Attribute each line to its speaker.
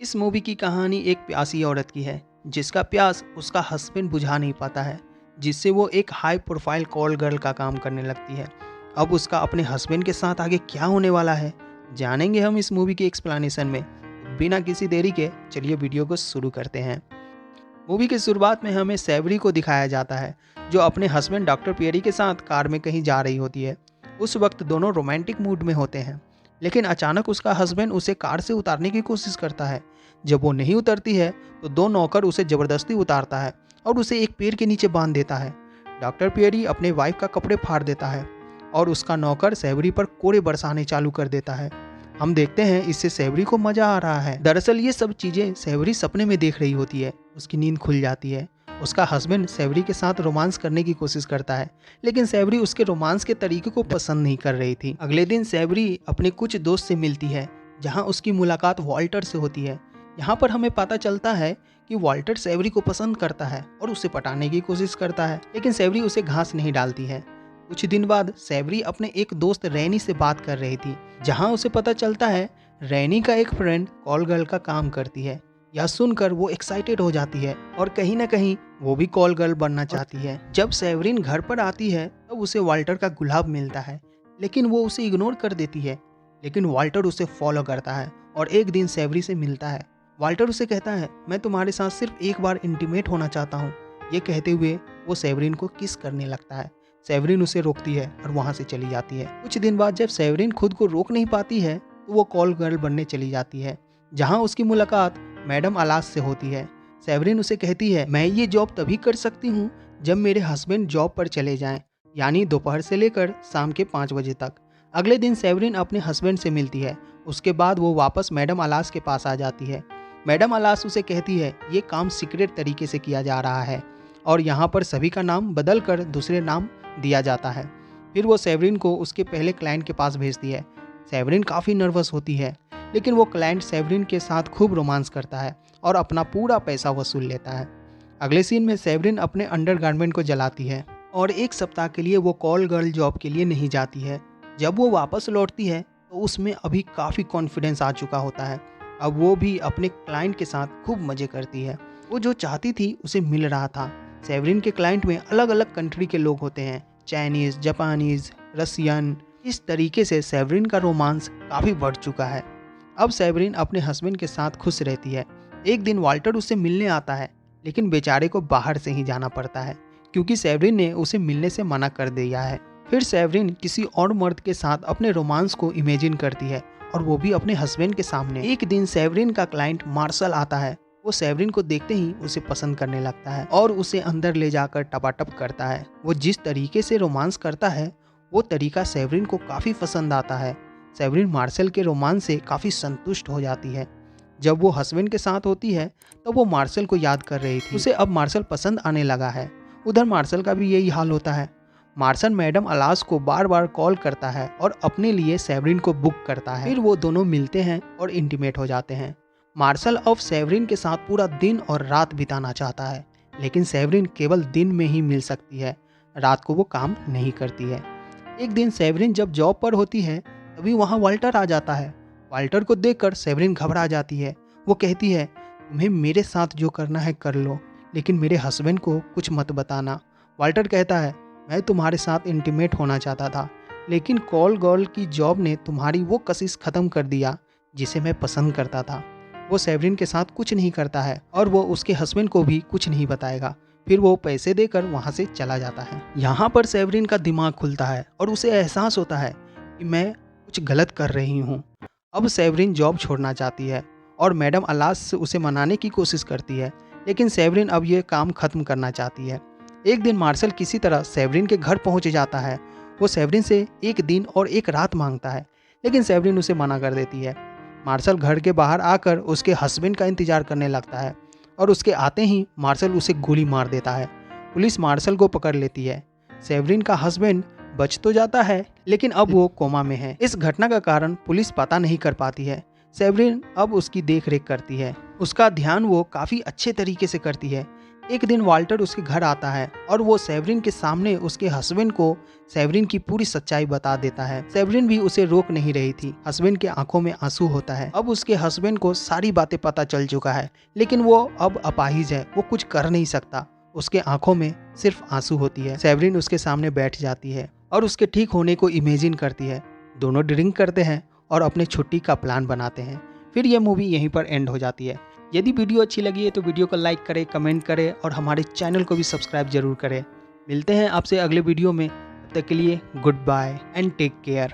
Speaker 1: इस मूवी की कहानी एक प्यासी औरत की है जिसका प्यास उसका हस्बैंड बुझा नहीं पाता है, जिससे वो एक हाई प्रोफाइल कॉल गर्ल का काम करने लगती है। अब उसका अपने हस्बैंड के साथ आगे क्या होने वाला है, जानेंगे हम इस मूवी के एक्सप्लेनेशन में। बिना किसी देरी के चलिए वीडियो को शुरू करते हैं। मूवी की शुरुआत में हमें सैवरी को दिखाया जाता है, जो अपने हस्बैंड डॉक्टर पियरी के साथ कार में कहीं जा रही होती है। उस वक्त दोनों रोमांटिक मूड में होते हैं, लेकिन अचानक उसका हस्बैंड उसे कार से उतारने की कोशिश करता है। जब वो नहीं उतरती है तो दो नौकर उसे ज़बरदस्ती उतारता है और उसे एक पेड़ के नीचे बांध देता है। डॉक्टर पियरी अपने वाइफ का कपड़े फाड़ देता है और उसका नौकर सैवरी पर कोड़े बरसाने चालू कर देता है। हम देखते हैं इससे सैवरी को मजा आ रहा है। दरअसल ये सब चीजें सैवरी सपने में देख रही होती है। उसकी नींद खुल जाती है। उसका हस्बैंड सैवरी के साथ रोमांस करने की कोशिश करता है, लेकिन सैवरी उसके रोमांस के तरीके को पसंद नहीं कर रही थी। अगले दिन सैवरी अपने कुछ दोस्त से मिलती है, जहां उसकी मुलाकात वॉल्टर से होती है। यहाँ पर हमें पता चलता है कि वॉल्टर सैवरी को पसंद करता है और उसे पटाने की कोशिश करता है, लेकिन सैवरी उसे घास नहीं डालती है। कुछ दिन बाद सैवरी अपने एक दोस्त रैनी से बात कर रही थी, जहां उसे पता चलता है रैनी का एक फ्रेंड कॉल गर्ल का काम करती है। यह सुनकर वो एक्साइटेड हो जाती है और कहीं ना कहीं वो भी कॉल गर्ल बनना चाहती है। जब सैवरीन घर पर आती है तब उसे वाल्टर का गुलाब मिलता है, लेकिन वो उसे इग्नोर कर देती है। लेकिन वाल्टर उसे फॉलो करता है और एक दिन सैवरी से मिलता है। वाल्टर उसे कहता है, मैं तुम्हारे साथ सिर्फ एक बार इंटीमेट होना चाहता हूँ। ये कहते हुए वो सैवरीन को किस करने लगता है। सैवरीन उसे रोकती है और वहाँ से चली जाती है। कुछ दिन बाद जब सैवरीन खुद को रोक नहीं पाती है तो वो कॉल गर्ल बनने चली जाती है, जहाँ उसकी मुलाकात मैडम अलास से होती है। सैवरीन उसे कहती है, मैं ये जॉब तभी कर सकती हूँ जब मेरे हस्बैंड जॉब पर चले जाएं, यानी दोपहर से लेकर शाम के 5 बजे तक। अगले दिन सैवरीन अपने हस्बैंड से मिलती है। उसके बाद वो वापस मैडम अलास के पास आ जाती है। मैडम अलास उसे कहती है, ये काम सीक्रेट तरीके से किया जा रहा है और यहाँ पर सभी का नाम बदल कर दूसरे नाम दिया जाता है। फिर वो सैवरीन को उसके पहले क्लाइंट के पास भेजती है। सैवरीन काफ़ी नर्वस होती है, लेकिन वो क्लाइंट सैवरीन के साथ खूब रोमांस करता है और अपना पूरा पैसा वसूल लेता है। अगले सीन में सैवरीन अपने अंडरगारमेंट को जलाती है और एक सप्ताह के लिए वो कॉल गर्ल जॉब के लिए नहीं जाती है। जब वो वापस लौटती है तो उसमें अभी काफ़ी कॉन्फिडेंस आ चुका होता है। अब वो भी अपने क्लाइंट के साथ खूब मज़े करती है। वो जो चाहती थी उसे मिल रहा था। सैवरीन के क्लाइंट में अलग अलग कंट्री के लोग होते हैं, चाइनीज़, जापानीज़, रसियन। इस तरीके से सैवरीन का रोमांस काफ़ी बढ़ चुका है। अब सैवरीन अपने हस्बैंड के साथ खुश रहती है। एक दिन वाल्टर उससे मिलने आता है, लेकिन बेचारे को बाहर से ही जाना पड़ता है क्योंकि सैवरीन ने उसे मिलने से मना कर दिया है। फिर सैवरीन किसी और मर्द के साथ अपने रोमांस को इमेजिन करती है, और वो भी अपने हस्बैंड के सामने। एक दिन सैवरीन का क्लाइंट मार्शल आता है। वो सैवरीन को देखते ही उसे पसंद करने लगता है और उसे अंदर ले जाकर टपाटप करता है। वो जिस तरीके से रोमांस करता है वो तरीका सैवरीन को काफ़ी पसंद आता है। सैवरीन मार्शल के रोमांस से काफ़ी संतुष्ट हो जाती है। जब वो हस्बैंड के साथ होती है तब वो मार्शल को याद कर रही थी। उसे अब मार्शल पसंद आने लगा है। उधर मार्शल का भी यही हाल होता है। मार्शल मैडम अलास को बार बार कॉल करता है और अपने लिए सैवरीन को बुक करता है। फिर वो दोनों मिलते हैं और इंटीमेट हो जाते हैं। मार्शल अब सैवरीन के साथ पूरा दिन और रात बिताना चाहता है, लेकिन सैवरीन केवल दिन में ही मिल सकती है, रात को वो काम नहीं करती है। एक दिन सैवरीन जब जॉब पर होती है तभी वहाँ वाल्टर आ जाता है। वाल्टर को देखकर सैवरीन घबरा जाती है। वो कहती है, तुम्हें मेरे साथ जो करना है कर लो, लेकिन मेरे हस्बैंड को कुछ मत बताना। वाल्टर कहता है, मैं तुम्हारे साथ इंटीमेट होना चाहता था, लेकिन कॉल गर्ल की जॉब ने तुम्हारी वो कशिश खत्म कर दिया जिसे मैं पसंद करता था। वो सैवरीन के साथ कुछ नहीं करता है और वो उसके हस्बैंड को भी कुछ नहीं बताएगा। फिर वो पैसे देकर वहाँ से चला जाता है। यहाँ पर सैवरीन का दिमाग खुलता है और उसे एहसास होता है कि मैं कुछ गलत कर रही हूँ। अब सैवरीन जॉब छोड़ना चाहती है और मैडम अलास से उसे मनाने की कोशिश करती है, लेकिन सैवरीन अब ये काम खत्म करना चाहती है। एक दिन मार्शल किसी तरह सैवरीन के घर पहुंच जाता है। वो सैवरीन से एक दिन और एक रात मांगता है, लेकिन सैवरीन उसे मना कर देती है। मार्शल घर के बाहर आकर उसके हस्बैंड का इंतजार करने लगता है और उसके आते ही मार्शल उसे गोली मार देता है। पुलिस मार्शल को पकड़ लेती है। सैवरीन का हस्बैंड बच तो जाता है, लेकिन अब वो कोमा में है। इस घटना का कारण पुलिस पता नहीं कर पाती है। सैवरीन अब उसकी देख रेख करती है। उसका ध्यान वो काफ़ी अच्छे तरीके से करती है। एक दिन वाल्टर उसके घर आता है और वो सेवरिन के सामने उसके हस्बैंड को सेवरिन की पूरी सच्चाई बता देता है। सेवरिन भी उसे रोक नहीं रही थी। हस्बैंड के आंखों में आंसू होता है। अब उसके हस्बैंड को सारी बातें पता चल चुका है, लेकिन वो अब अपाहिज है, वो कुछ कर नहीं सकता। उसके आंखों में सिर्फ आंसू होती है। सेवरिन उसके सामने बैठ जाती है और उसके ठीक होने को इमेजिन करती है। दोनों ड्रिंक करते हैं और अपने छुट्टी का प्लान बनाते हैं। फिर यह मूवी यहीं पर एंड हो जाती है। यदि वीडियो अच्छी लगी है तो वीडियो को लाइक करें, कमेंट करें और हमारे चैनल को भी सब्सक्राइब जरूर करें। मिलते हैं आपसे अगले वीडियो में। तब तक के लिए good bye and take care.